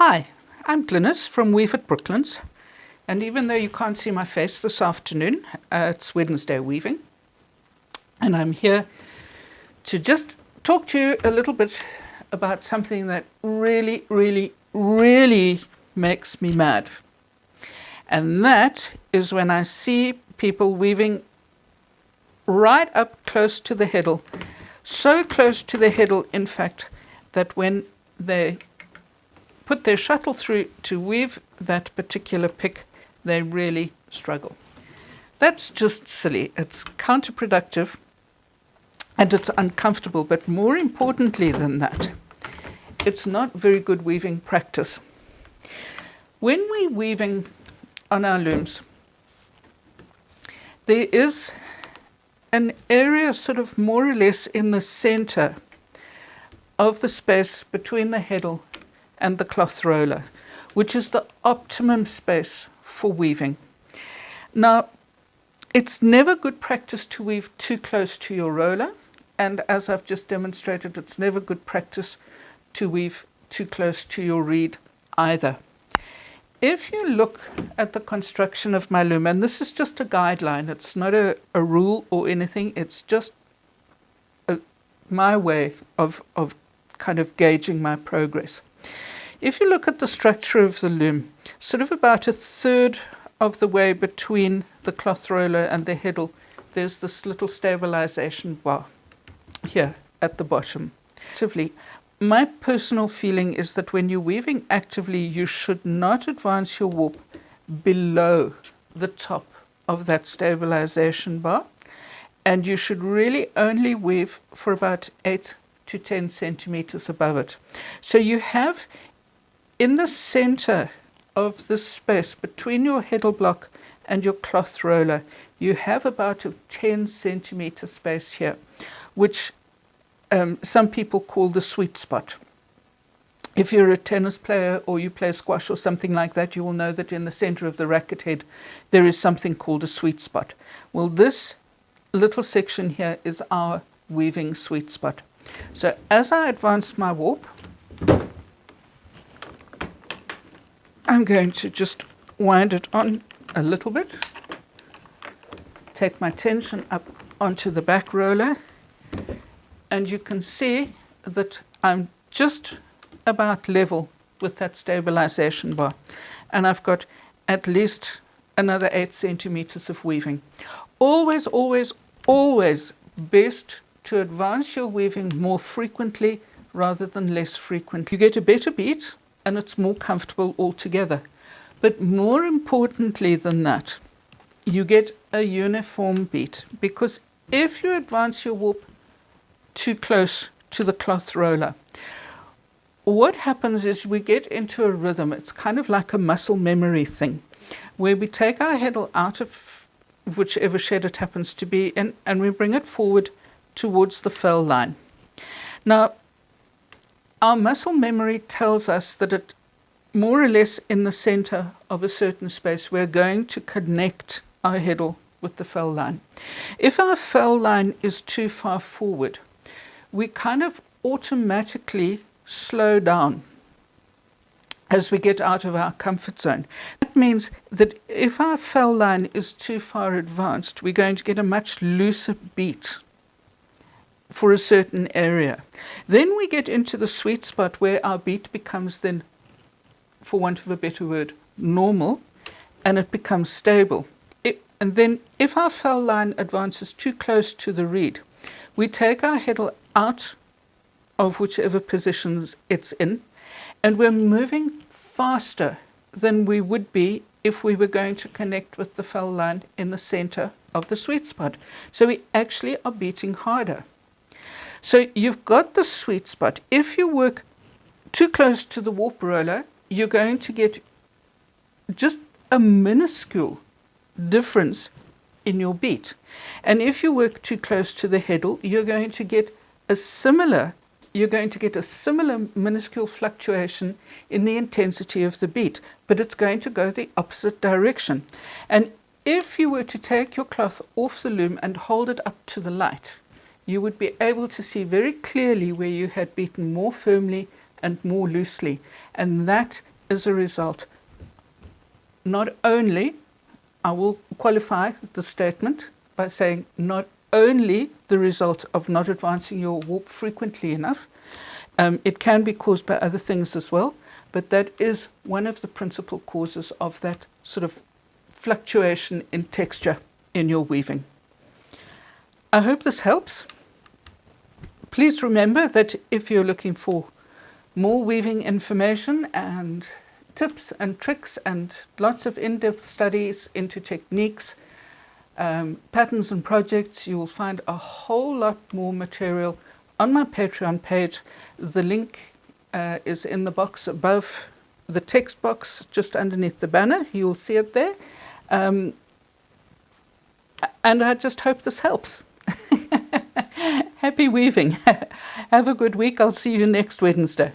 Hi, I'm Glynis from Weave at Brooklands, and even though you can't see my face this afternoon, it's Wednesday weaving, and I'm here to just talk to you a little bit about something that really makes me mad. And that is when I see people weaving right up close to the heddle, so close to the heddle, in fact, that when they put their shuttle through to weave that particular pick, they really struggle. That's just silly. It's counterproductive and it's uncomfortable, but more importantly than that, it's not very good weaving practice. When we're weaving on our looms, there is an area sort of more or less in the center of the space between the heddle and the cloth roller, which is the optimum space for weaving. Now, it's never good practice to weave too close to your roller, and as I've just demonstrated, it's never good practice to weave too close to your reed either. If you look at the construction of my loom, and this is just a guideline, it's not a rule or anything, it's just my way of kind of gauging my progress. If you look at the structure of the loom, sort of about a third of the way between the cloth roller and the heddle, there's this little stabilization bar here at the bottom. My personal feeling is that when you're weaving actively, you should not advance your warp below the top of that stabilization bar, and you should really only weave for about 8 to 10 centimeters above it. So you have in the center of the space between your heddle block and your cloth roller, you have about a 10 centimeter space here, which some people call the sweet spot. If you're a tennis player or you play squash or something like that, you will know that in the center of the racket head there is something called a sweet spot. Well, this little section here is our weaving sweet spot. So as I advance my warp, I'm going to just wind it on a little bit, take my tension up onto the back roller, and you can see that I'm just about level with that stabilization bar, and I've got at least another 8 centimeters of weaving. Always best to advance your weaving more frequently rather than less frequently. You get a better beat and it's more comfortable altogether. But more importantly than that, you get a uniform beat, because if you advance your warp too close to the cloth roller, what happens is we get into a rhythm. It's kind of like a muscle memory thing, where we take our heddle out of whichever shed it happens to be and we bring it forward towards the fell line. Now, our muscle memory tells us that at more or less in the center of a certain space, we're going to connect our heddle with the fell line. If our fell line is too far forward, we kind of automatically slow down as we get out of our comfort zone. That means that if our fell line is too far advanced, we're going to get a much looser beat for a certain area. Then we get into the sweet spot where our beat becomes then, for want of a better word, normal, and it becomes stable. And then if our fell line advances too close to the reed, we take our heddle out of whichever positions it's in, and we're moving faster than we would be if we were going to connect with the fell line in the center of the sweet spot. So we actually are beating harder. So you've got the sweet spot. If you work too close to the warp roller, you're going to get just a minuscule difference in your beat. And if you work too close to the heddle, you're going to get a similar minuscule fluctuation in the intensity of the beat, but it's going to go the opposite direction. And if you were to take your cloth off the loom and hold it up to the light, you would be able to see very clearly where you had beaten more firmly and more loosely. And that as a result. Not only, I will qualify the statement by saying not only the result of not advancing your warp frequently enough, it can be caused by other things as well, but that is one of the principal causes of that sort of fluctuation in texture in your weaving. I hope this helps. Please remember that if you're looking for more weaving information and tips and tricks and lots of in-depth studies into techniques, patterns and projects, you will find a whole lot more material on my Patreon page. The link is in the box above the text box, just underneath the banner. You'll see it there. And I just hope this helps. Happy weaving. Have a good week. I'll see you next Wednesday.